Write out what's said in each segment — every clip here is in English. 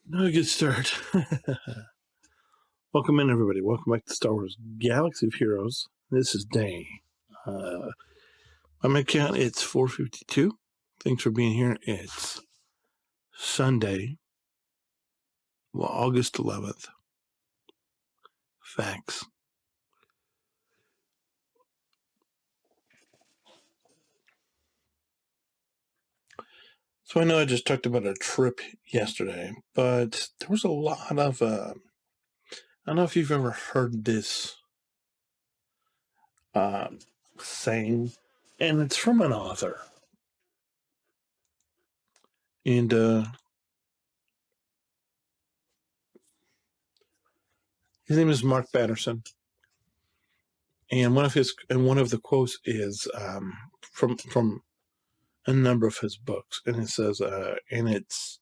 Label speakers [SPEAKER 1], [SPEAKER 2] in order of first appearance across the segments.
[SPEAKER 1] No good start. Welcome in, everybody. Welcome back to Star Wars Galaxy of Heroes. This is Day. Uh, on my count, it's 4:52. Thanks for being here. It's Sunday, August 11th. Facts. So I know I just talked about a trip yesterday, but there was a lot of, I don't know if you've ever heard this saying, and it's from an author. And his name is Mark Batterson. And one of the quotes is from a number of his books, and it says, and it's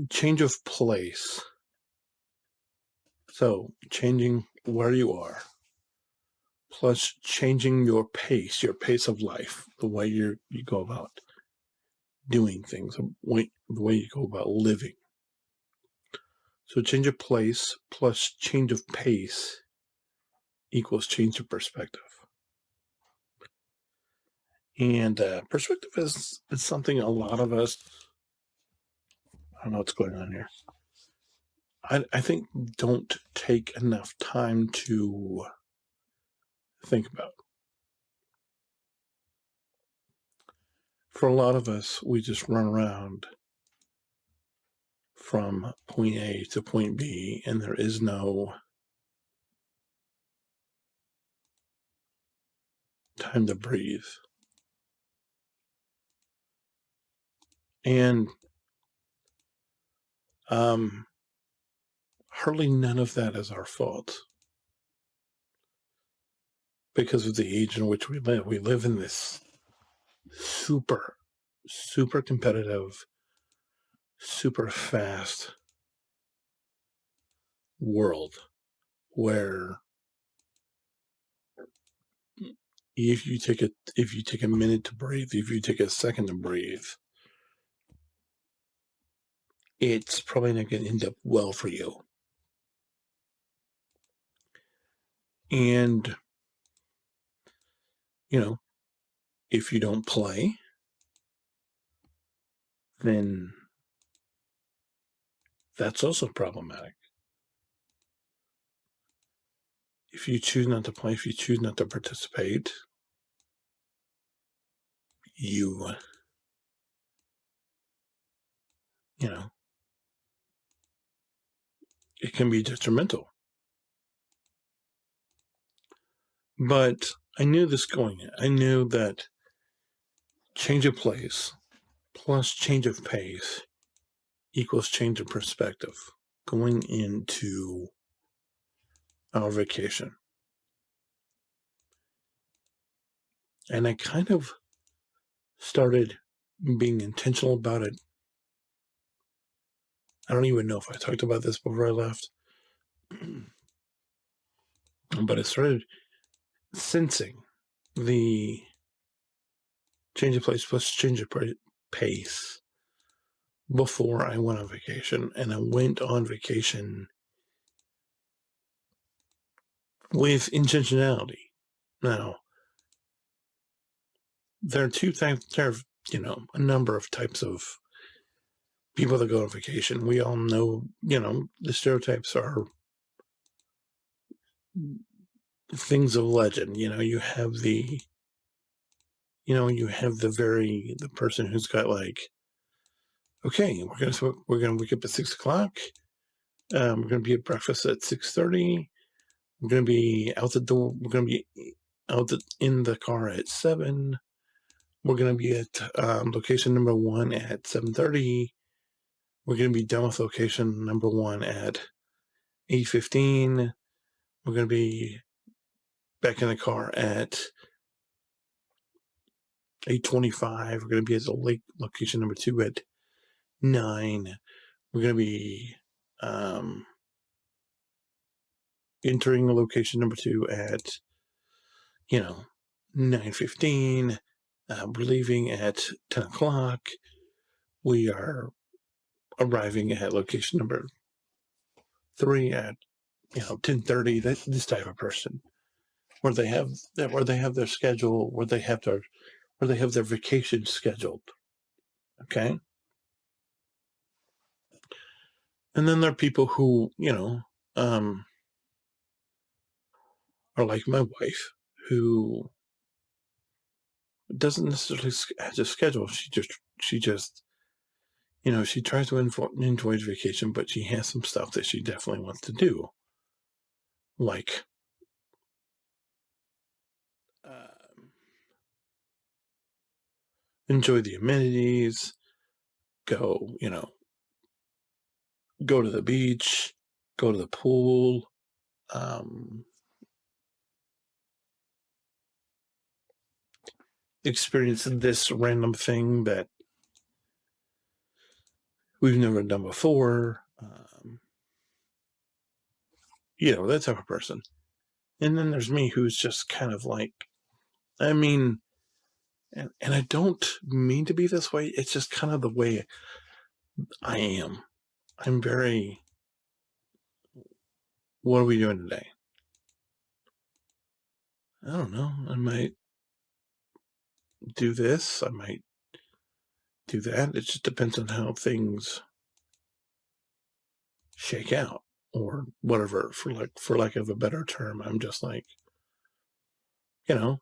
[SPEAKER 1] change of place. So changing where you are, plus changing your pace of life, the way you go about doing things, the way you go about living. So change of place plus change of pace equals change of perspective. And perspective is something a lot of us, I don't know what's going on here. I think don't take enough time to think about. For a lot of us, we just run around from point A to point B, and there is no time to breathe. And hardly none of that is our fault because of the age in which we live. We live in this super, super competitive, super fast world where if you take a minute to breathe, if you take a second to breathe, it's probably not going to end up well for you. And if you don't play, then that's also problematic. If you choose not to play, if you choose not to participate, it can be detrimental. But I knew this going in. I knew that change of place plus change of pace equals change of perspective going into our vacation. And I kind of started being intentional about it. I don't even know if I talked about this before I left, but I started sensing the change of place plus change of pace before I went on vacation. And I went on vacation with intentionality. Now, there are two types, a number of types of people that go on vacation. We all know, the stereotypes are things of legend. You have the person who's got like, okay, we're gonna wake up at 6:00. We're gonna be at breakfast at 6:30. We're gonna be out the door. We're gonna be in the car at 7. We're gonna be at location number 1 at 7:30. We're gonna be done with location number 1 at 8:15. We're gonna be back in the car at 8:25. We're gonna be at the location number 2 at 9. We're gonna be entering the location number 2 at 9:15. We're leaving at 10:00. We are arriving at location number 3 at 10:30. This type of person, where they have their schedule, where they have their vacation scheduled. Okay. And then there are people who, um, are like my wife, who doesn't necessarily have a schedule. She just, she tries to enjoy vacation, but she has some stuff that she definitely wants to do, like um, enjoy the amenities, go, go to the beach, go to the pool, um, experience this random thing that we've never done before. That type of person. And then there's me, who's just kind of like, I mean, and I don't mean to be this way. It's just kind of the way I am. I'm very, what are we doing today? I don't know. I might do this. I might do that. It just depends on how things shake out, or whatever, for lack of a better term. I'm just like, I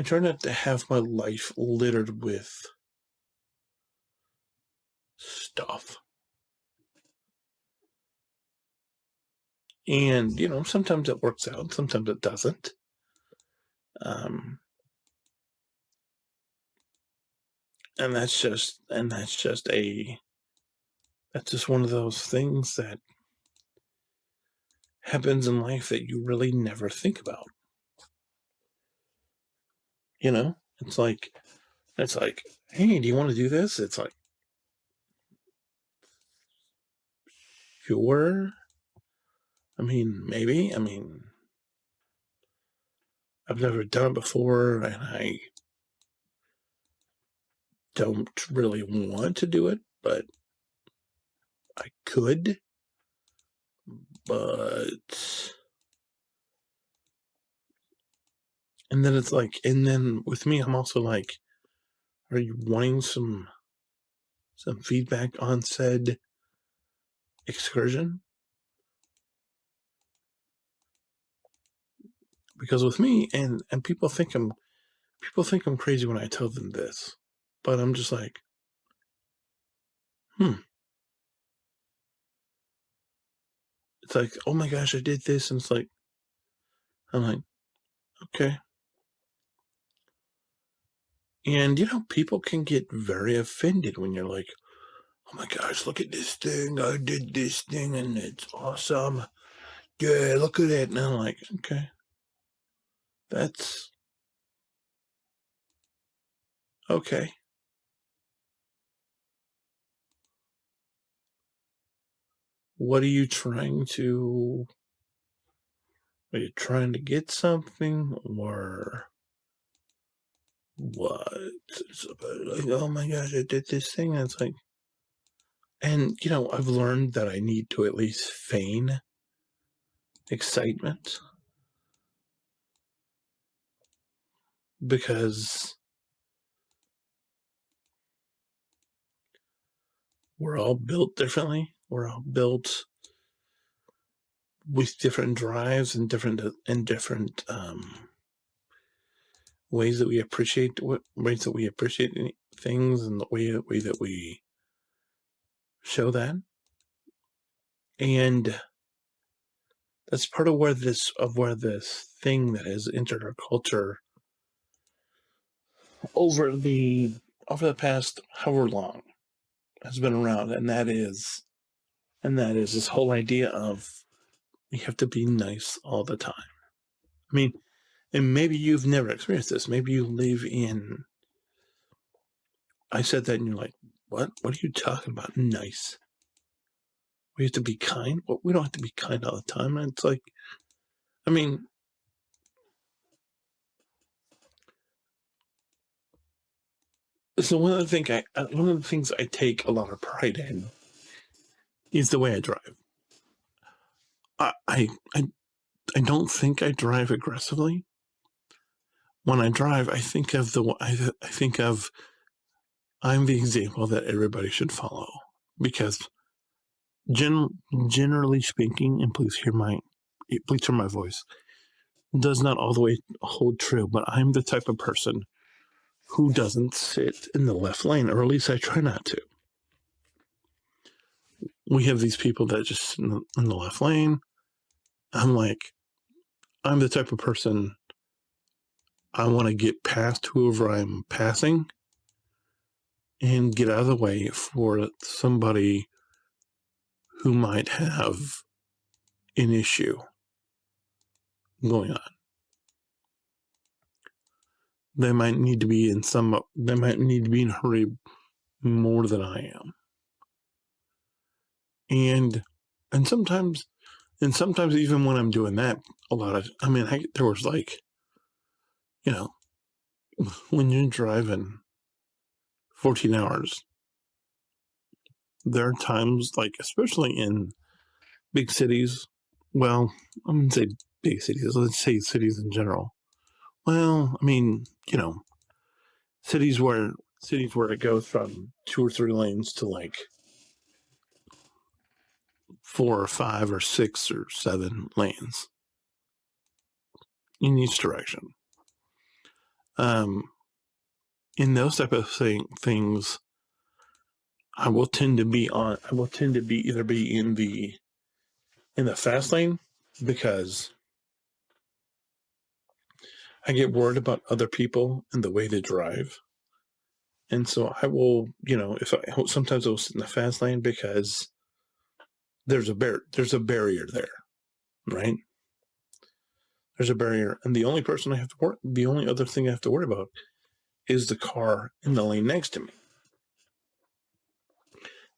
[SPEAKER 1] try not to have my life littered with stuff. And, sometimes it works out, sometimes it doesn't. And that's just one of those things that happens in life that you really never think about. It's like, hey, do you want to do this? It's like, sure. I mean, maybe. I mean, I've never done it before, and I don't really want to do it, but I could. But, and then it's like, and then with me, I'm also like, are you wanting some feedback on said excursion? Because with me, and people think I'm crazy when I tell them this, but I'm just like, it's like, oh my gosh, I did this, and it's like, I'm like, okay. And people can get very offended when you're like, oh my gosh, look at this thing, I did this thing and it's awesome, yeah, look at it. And I'm like, okay, that's okay. What are you trying to get something, or what? It's like, oh my gosh, I did this thing. And it's like, and I've learned that I need to at least feign excitement, because we're all built differently. We're all built with different drives and different ways that we appreciate things, and the way that we show that. And that's part of where this thing that has entered our culture over the past however long has been around, and that is this whole idea of you have to be nice all the time. I mean, and maybe you've never experienced this. Maybe you live in, I said that and you're like, what are you talking about? Nice. We have to be kind. Well, we don't have to be kind all the time. And it's like, I mean, So one of the things I take a lot of pride in is the way I drive. I I I, I don't think I drive aggressively. When I drive, I think of I'm the example that everybody should follow because gen, generally speaking, and please hear my voice, does not all the way hold true. But I'm the type of person who doesn't sit in the left lane, or at least I try not to. We have these people that just sit in the left lane. I'm the type of person I want to get past whoever I'm passing and get out of the way for somebody who might have an issue going on. They might need to be in a hurry more than I am. And and sometimes even when I'm doing that, there was you know, when you're driving 14 hours, there are times especially in big cities. Well, I wouldn't say big cities. Let's say cities in general. Well, cities where it goes from 2 or 3 lanes to 4 or 5 or 6 or 7 lanes in each direction. Um, in those type of things, I will tend to be either be in the fast lane because I get worried about other people and the way they drive. And so I will, sometimes I'll sit in the fast lane because there's a barrier there, right? There's a barrier, and the only other thing I have to worry about is the car in the lane next to me.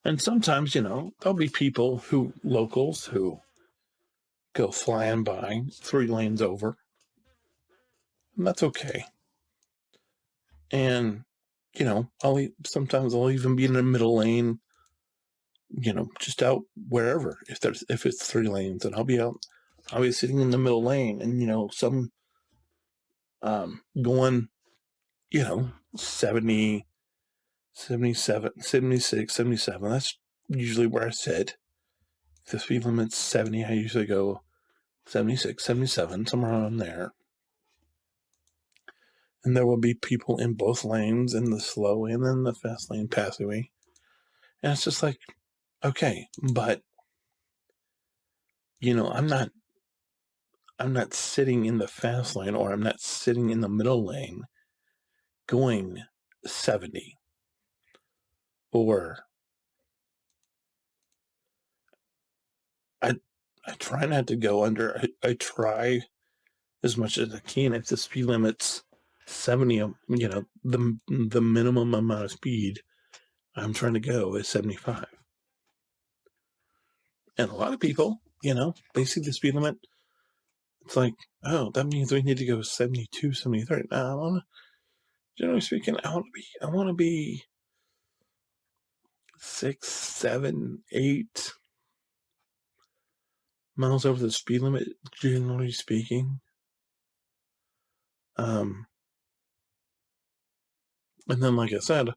[SPEAKER 1] And sometimes, there'll be locals who go flying by 3 lanes over, and that's okay. And sometimes I'll even be in the middle lane, just out wherever if it's 3 lanes, and I'll be sitting in the middle lane, and some going 70, 77, 76, 77. That's usually where I sit. If the speed limit's 70, I usually go 76, 77, somewhere around there. And there will be people in both lanes, in the slow and then the fast lane passing me. And it's just okay, but I'm not sitting in the fast lane, or I'm not sitting in the middle lane going 70, or I try not to go under. I try as much as I can. If the speed limit's 70, the minimum amount of speed I'm trying to go is 75. And a lot of people, they see the speed limit. It's oh, that means we need to go 72, 73. Now, generally speaking, I want to be 6, 7, 8 miles over the speed limit, generally speaking. And then, like I said,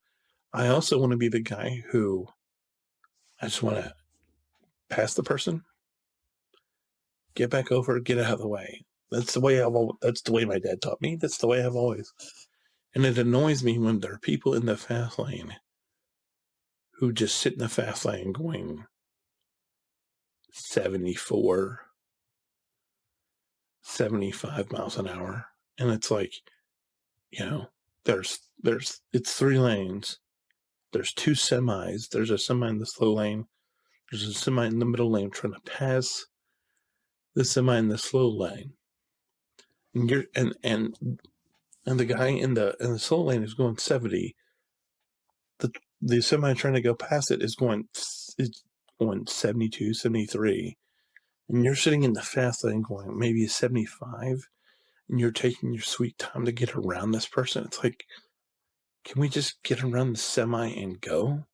[SPEAKER 1] I also want to be the guy who I just want to pass the person, get back over, get out of the way. That's the way my dad taught me. That's the way I've always. And it annoys me when there are people in the fast lane who just sit in the fast lane going 74, 75 miles an hour. And it's it's 3 lanes. There's 2 semis. There's a semi in the slow lane. There's a semi in the middle lane trying to pass the semi in the slow lane. And the guy in the slow lane is going 70. The semi trying to go past it is going 72, 73. And you're sitting in the fast lane going maybe 75, and you're taking your sweet time to get around this person. It's can we just get around the semi and go?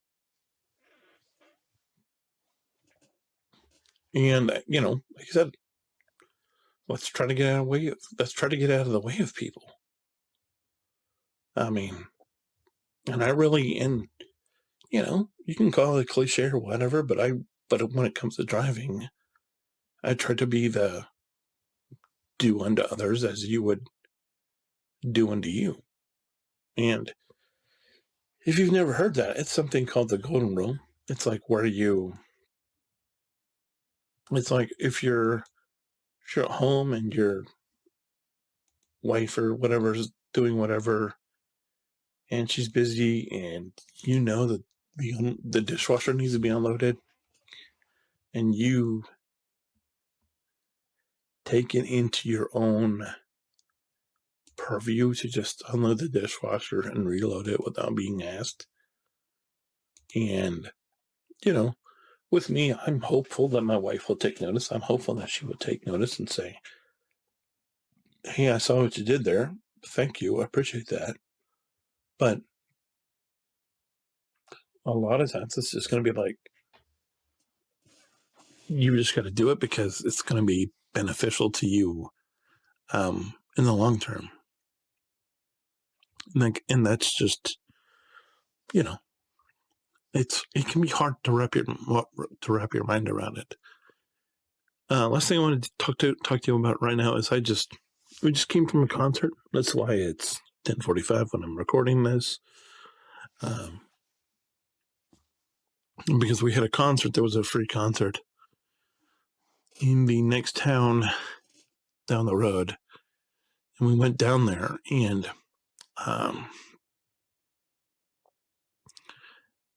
[SPEAKER 1] And, like I said, let's try to get out of the way. Let's try to get out of the way of people. I mean, and I really, and you can call it a cliche or whatever, but when it comes to driving, I try to be the do unto others as you would do unto you. And if you've never heard that, it's something called the golden rule. It's like it's like if you're at home and your wife or whatever is doing whatever, and she's busy, and that the dishwasher needs to be unloaded, and you take it into your own purview to just unload the dishwasher and reload it without being asked. And, with me, I'm hopeful that my wife will take notice. I'm hopeful that she will take notice and say, hey, I saw what you did there. Thank you. I appreciate that. But a lot of times it's just going to be like, you just got to do it because it's going to be beneficial to you in the long term. And that's just, it can be hard to wrap your mind around it. Last thing I wanted to talk to you about right now is we just came from a concert. That's why it's 10:45 when I'm recording this. Because we had a concert. There was a free concert in the next town down the road, and we went down there, and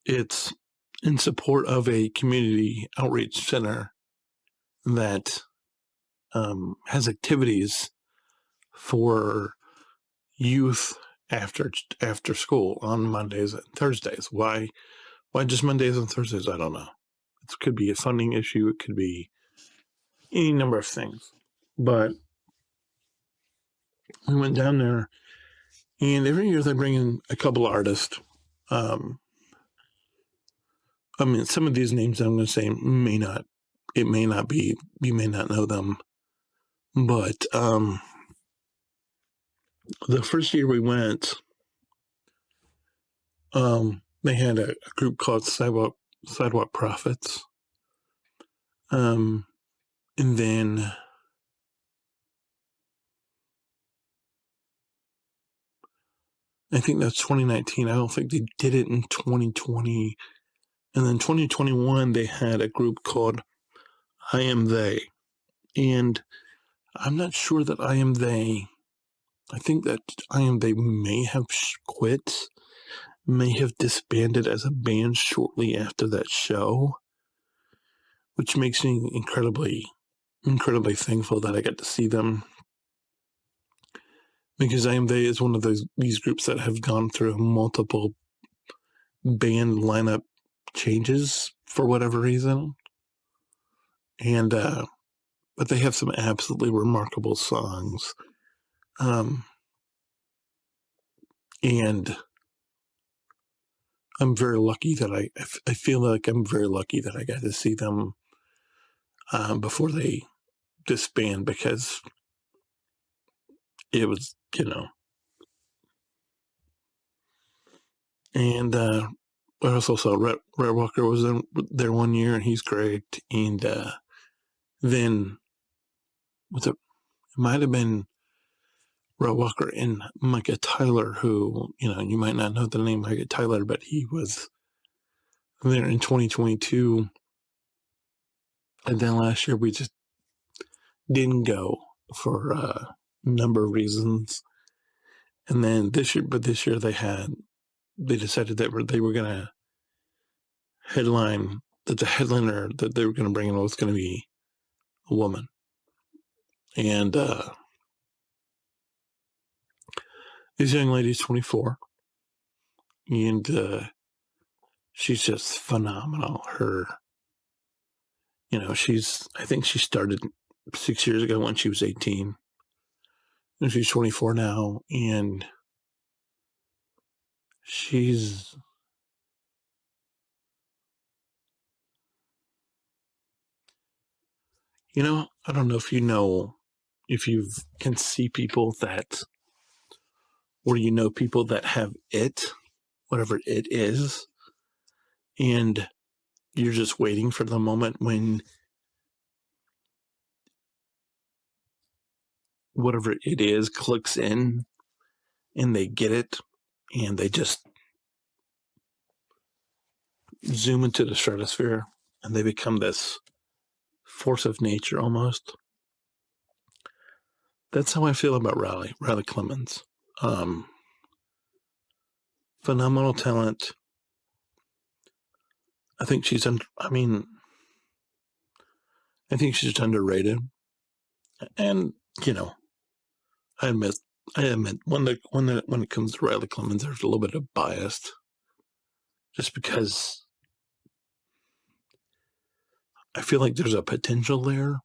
[SPEAKER 1] it's in support of a community outreach center that has activities for youth after school on Mondays and Thursdays. Why just Mondays and Thursdays? I don't know. It could be a funding issue. It could be any number of things. But we went down there, and every year they bring in a couple artists. Some of these names I'm going to say you may not know them, but the first year we went, they had a group called Sidewalk Prophets, and then I think that's 2019. I don't think they did it in 2020. And then 2021, they had a group called I Am They. And I'm not sure that I Am They, I think that I Am They may have quit, may have disbanded as a band shortly after that show, which makes me incredibly, incredibly thankful that I got to see them. Because I Am They is one of these groups that have gone through multiple band lineup changes for whatever reason. And, but they have some absolutely remarkable songs. And I'm very lucky that I feel like I'm very lucky that I got to see them before they disband, because it was, and I also saw Red Walker was there one year, and he's great. And then it might have been Red Walker and Micah Tyler, who, you might not know the name Micah Tyler, but he was there in 2022. And then last year we just didn't go for a number of reasons. And then this year they decided that they were going to headline, that the headliner that they were going to bring in was going to be a woman. And this young lady's 24, and she's just phenomenal. I think she started 6 years ago when she was 18, and she's 24 now, and she's, I don't know if you can see people that, or people that have it, whatever it is, and you're just waiting for the moment when whatever it is clicks in and they get it and they just zoom into the stratosphere and they become this force of nature almost. That's how I feel about Riley Clemens. Phenomenal talent. I think she's underrated. And, I admit when it comes to Riley Clemens, there's a little bit of bias just because I feel like there's a potential there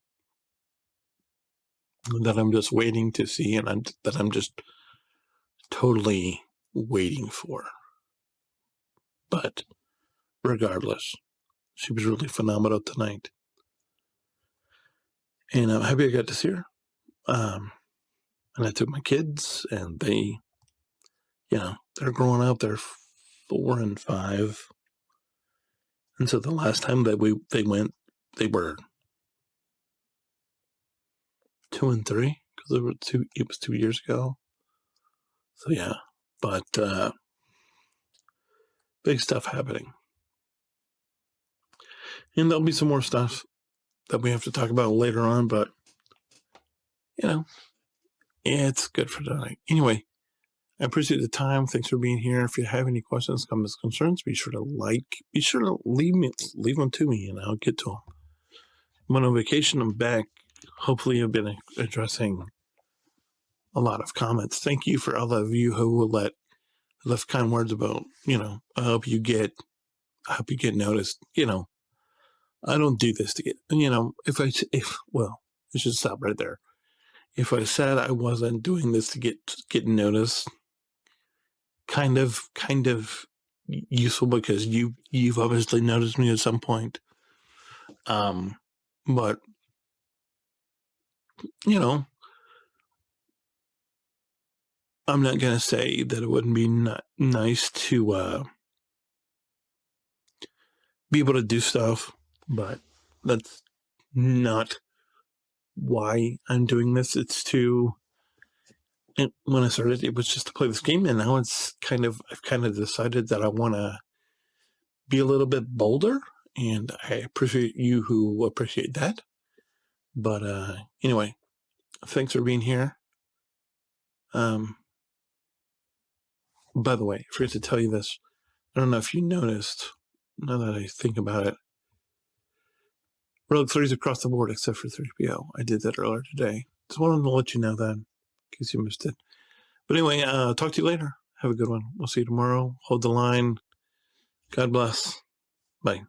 [SPEAKER 1] that I'm just waiting to see and I'm just totally waiting for. But regardless, she was really phenomenal tonight. And I'm happy I got to see her. And I took my kids and they, they're growing up. They're 4 and 5. And so the last time that they went, they were 2 and 3 because it was 2 years ago. So yeah, but big stuff happening. And there'll be some more stuff that we have to talk about later on, but it's good for tonight. Anyway, I appreciate the time. Thanks for being here. If you have any questions, comments, concerns, be sure to leave them to me and I'll get to them. I'm on vacation. I'm back. Hopefully I've been addressing a lot of comments. Thank you for all of you who left kind words about, I hope you get noticed. I don't do this to get, I should stop right there. If I said I wasn't doing this to get noticed, kind of useful because you've obviously noticed me at some point. But I'm not gonna say that it wouldn't be nice to be able to do stuff, but that's not why I'm doing this. When I started, it was just to play this game, and now I've kind of decided that I want to be a little bit bolder, and I appreciate you who appreciate that. But anyway, thanks for being here. By the way, I forgot to tell you this. I don't know if you noticed, now that I think about it, Rogue 3's across the board except for 3PO. I did that earlier today. Just wanted to let you know that in case you missed it. But anyway, talk to you later. Have a good one. We'll see you tomorrow. Hold the line. God bless. Bye.